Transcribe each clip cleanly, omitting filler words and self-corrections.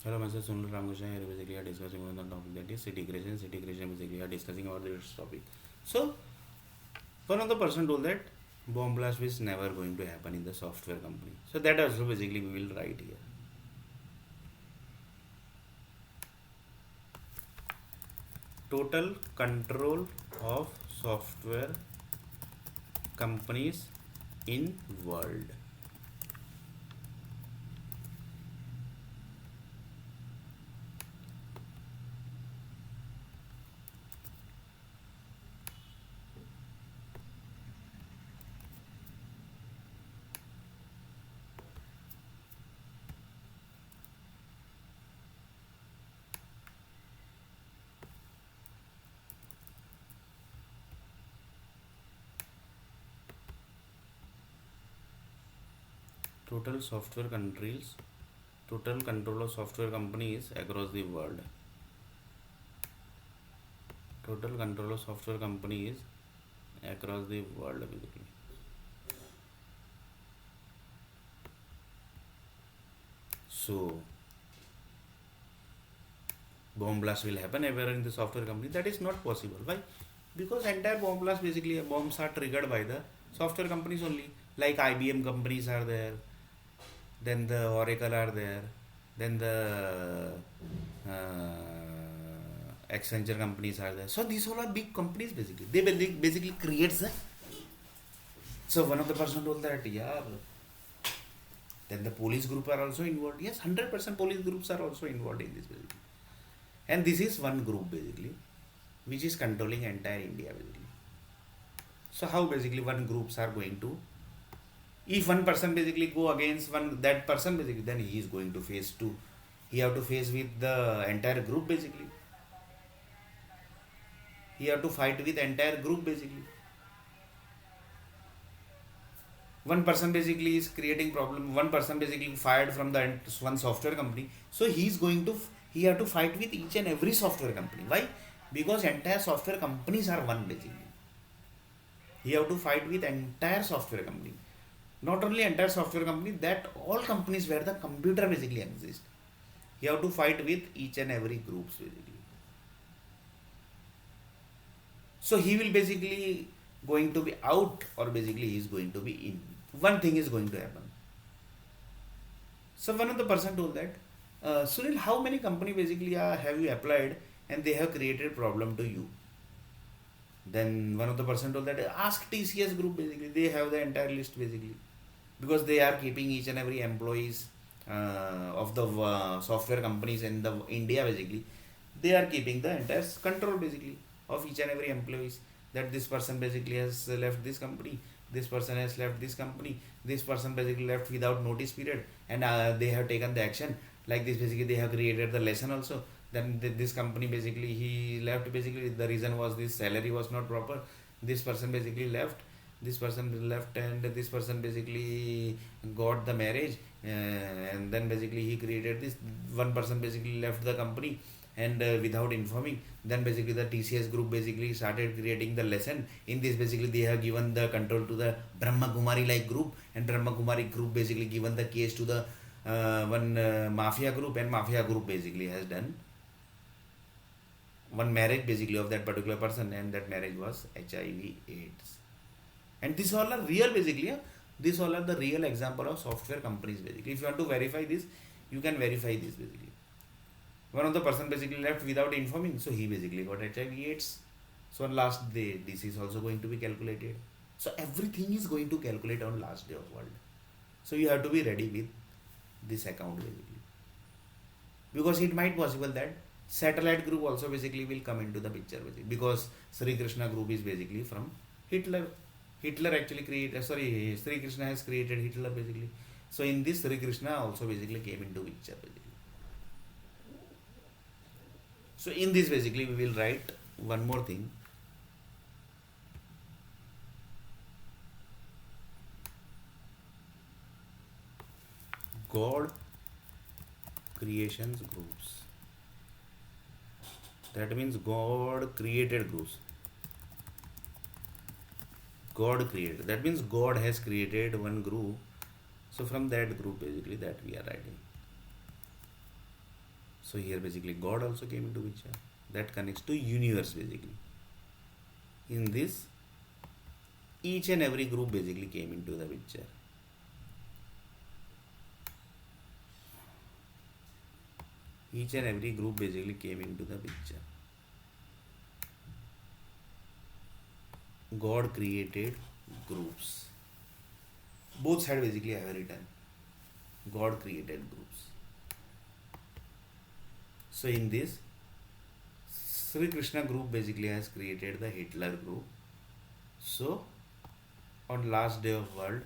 Hello, myself Sunil Ramakrishna. Here basically are discussing on the topic that is city creation. City creation basically are discussing about this topic. So one of the person told that bomb blast is never going to happen in the software company. So that also basically we will write here. Total control of software companies in world. Total software countries. Total control of software companies across the world. Total control of software companies across the world basically. So bomb blast will happen everywhere in the software company. That is not possible. Why? Because entire bomb blast basically bombs are triggered by the software companies only. Like IBM companies are there, then the Oracle are there, then the Accenture companies are there. So these all are big companies basically. They basically creates the. So one of the person told that yeah. Then the police group are also involved. Yes, 100% police groups are also involved in this basically. And this is one group basically, which is controlling entire India basically. So how basically one groups are going to, if one person basically go against one that person basically, then he is going to face two. He have to face with the entire group basically. He have to fight with entire group basically. One person basically is creating problem. One person basically fired from the one software company. So he is going to he have to fight with each and every software company. Why? Because entire software companies are one basically. He have to fight with entire software company. Not only entire software company, that all companies where the computer basically exists. You have to fight with each and every groups basically. So he will basically going to be out or basically he is going to be in. One thing is going to happen. So one of the person told that, Sunil, how many company basically have you applied and they have created problem to you? Then one of the person told that ask TCS group basically. They have the entire list basically because they are keeping each and every employees of the software companies in the India basically. They are keeping the entire control basically of each and every employees, that this person basically has left this company, this person has left this company, this person basically left without notice period, and they have taken the action like this basically. They have created the lesson also. Then this company basically he left basically, the reason was this salary was not proper. This person basically left, this person left, and this person basically got the marriage, and then basically he created this. One person basically left the company and without informing, then basically the TCS group basically started creating the lesson. In this basically they have given the control to the Brahma Kumari like group, and Brahma Kumari group basically given the case to the one mafia group, and mafia group basically has done one marriage basically of that particular person, and that marriage was HIV AIDS. And these all are real basically, yeah? These all are the real example of software companies basically. If you want to verify this, you can verify this basically. One of the person basically left without informing, so he basically got HIV AIDS. So on last day this is also going to be calculated. So everything is going to calculate on last day of world. So you have to be ready with this account basically, because it might possible that satellite group also basically will come into the picture basically, because Sri Krishna group is basically from Hitler. Hitler actually created, sorry, Sri Krishna has created Hitler basically. So in this Sri Krishna also basically came into picture basically. So in this basically we will write one more thing. God creations groups. That means God created groups. God created. That means God has created one group. So from that group basically that we are writing. So here basically God also came into picture. That connects to universe basically. In this, each and every group basically came into the picture. Each and every group basically came into the picture. God created groups. Both sides basically I have written. God created groups. So in this, Sri Krishna group basically has created the Hitler group. So on last day of world,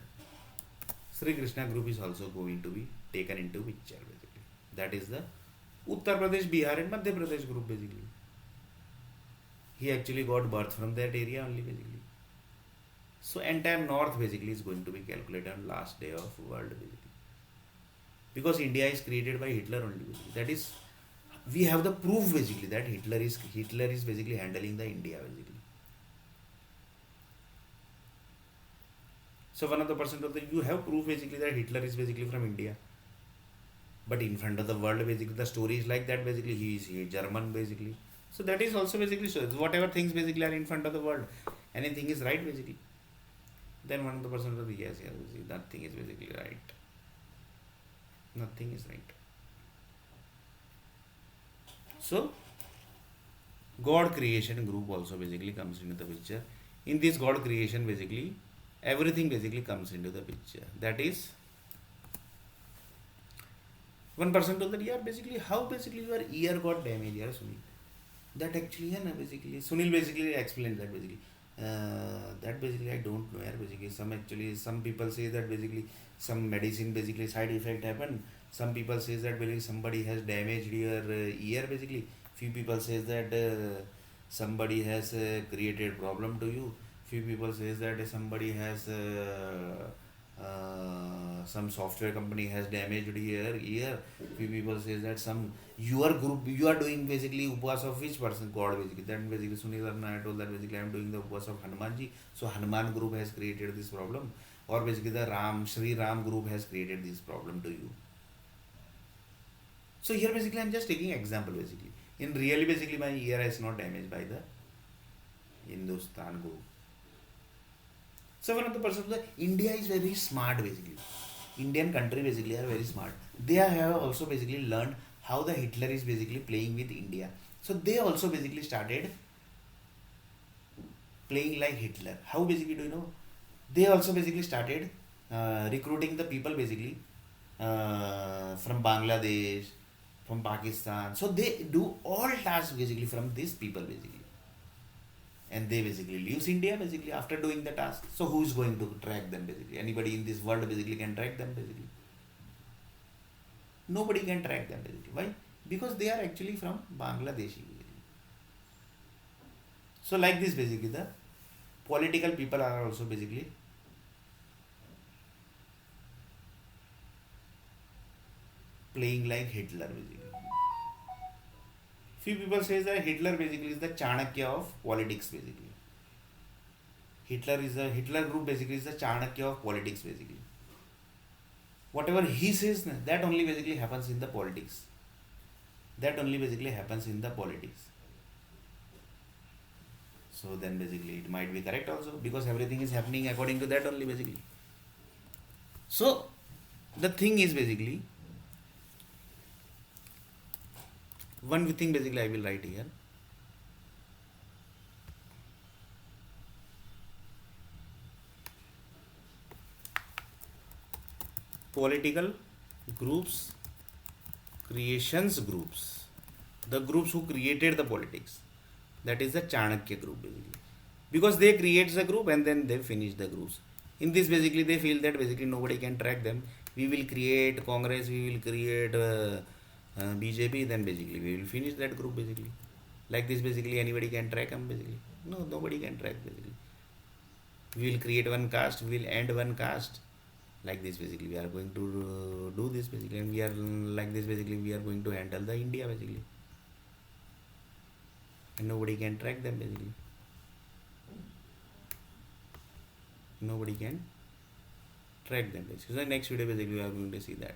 Sri Krishna group is also going to be taken into picture basically. That is the Uttar Pradesh, Bihar and Madhya Pradesh group basically. He actually got birth from that area only basically. So entire north basically is going to be calculated on last day of world basically. Because India is created by Hitler only basically. That is, we have the proof basically that Hitler is basically handling the India basically. So one of the person told that you have proof basically that Hitler is basically from India. But in front of the world basically the story is like that basically he is German basically. So that is also basically so whatever things basically are in front of the world, anything is right basically. Then one of the person told yes, basically, nothing is basically right. Nothing is right. So God creation group also basically comes into the picture. In this God creation basically everything basically comes into the picture. That is, one person told that yeah basically how basically your ear got damaged, yeah Sunil. That actually yeah, basically Sunil basically explained that basically. That basically I don't know. Yeah, basically some people say that basically some medicine basically side effect happen. Some people says that basically somebody has damaged your ear basically. Few people says that somebody has created problem to you. Few people says that somebody has some software company has damaged your ear. Few people says that some your group you are doing basically upwas of which person God basically. Then basically Sunil Arna told that basically I am doing the upwas of Hanumanji. So Hanuman group has created this problem, or basically the Sri Ram group has created this problem to you. So here basically I am just taking example basically. In really basically my ear is not damaged by the Hindustan group. So one of the persons that India is very smart basically. Indian country basically are very smart. They have also basically learned how the Hitler is basically playing with India. So they also basically started playing like Hitler. How basically do you know? They also basically started recruiting the people basically from Bangladesh, from Pakistan. So they do all tasks basically from these people basically. And they basically leaves India basically after doing the task. So who is going to track them basically? Anybody in this world basically can track them basically. Nobody can track them basically. Why? Because they are actually from Bangladesh. So like this basically the political people are also basically playing like Hitler basically. Few people says that Hitler basically is the Chanakya of politics basically. Hitler group basically is the Chanakya of politics basically. Whatever he says, that only basically happens in the politics. That only basically happens in the politics. So then basically it might be correct also because everything is happening according to that only basically. So the thing is basically one thing basically I will write here. Political groups, creations groups, the groups who created the politics. That is the Chanakya group basically. Because they create the group and then they finish the groups. In this basically they feel that basically nobody can track them. We will create Congress, we will create BJP, then basically we will finish that group basically. Like this basically anybody can track them basically. No, nobody can track basically. We will create one caste, we will end one caste. Like this basically we are going to do this basically, and we are like this basically we are going to handle the India basically. And nobody can track them basically. Nobody can track them basically. So the next video basically we are going to see that.